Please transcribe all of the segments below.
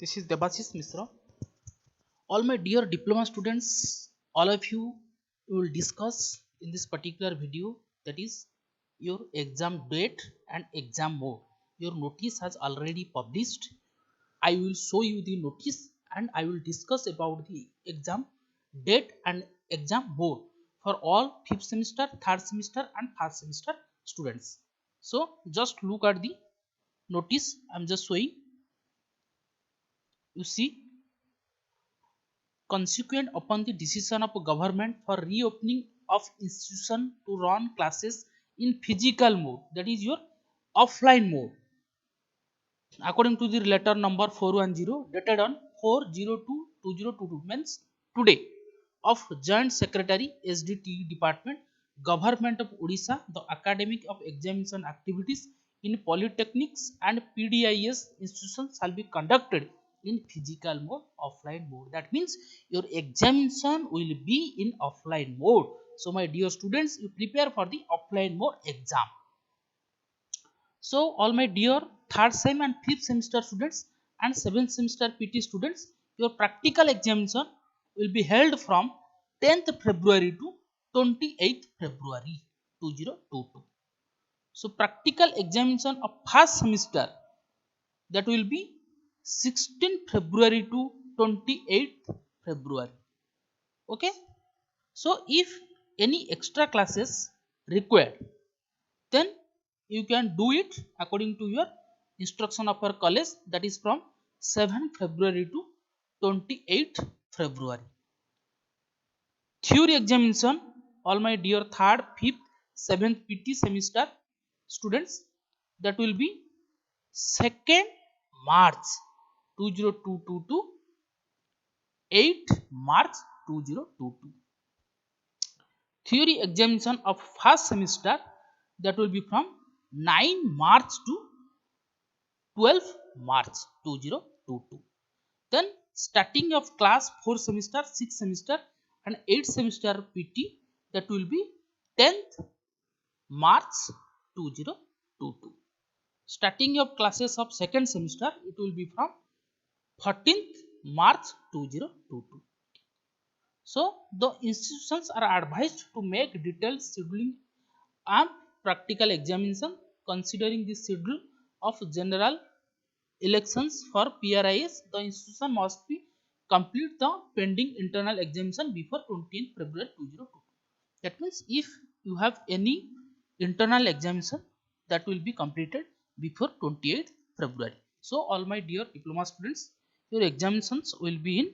This is Debashish Mishra. All my dear diploma students, all of you will discuss in this particular video, that is your exam date and exam mode. Your notice has already published. I will show you the notice and I will discuss about the exam date and exam mode for all 5th semester, 3rd semester and 1st semester students. So just look at the notice I am just showing. You see, consequent upon the decision of government for reopening of institution to run classes in physical mode, that is your offline mode, according to the letter number 410 dated on 402/2022, means today, of Joint Secretary SDT Department, Government of Odisha, the academic of examination activities in polytechnics and PDIS institutions shall be conducted in physical mode, offline mode. That means your examination will be in offline mode. So my dear students, you prepare for the offline mode exam. So all my dear 3rd sem and 5th semester students and 7th semester PT students, your practical examination will be held from 10th February to 28th February 2022. So practical examination of first semester, that will be 16th February to 28th February. Okay. So if any extra classes required, then you can do it according to your instruction of your college, that is from 7th February to 28th February. Theory examination, all my dear 3rd, 5th, 7th PT semester students, that will be 2nd March 2022 to 8th March 2022. Theory examination of first semester, that will be from 9 March to 12 March 2022. Then starting of class 4 semester, 6 semester and 8 semester PT, that will be 10th March 2022. Starting of classes of second semester, it will be from 14th March 2022. So the institutions are advised to make detailed scheduling and practical examination considering the schedule of general elections for PRIS. The institution must be complete the pending internal examination before 20th February 2022. That means if you have any internal examination, that will be completed before 28th February. So all my dear diploma students, your examinations will be in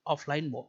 offline mode.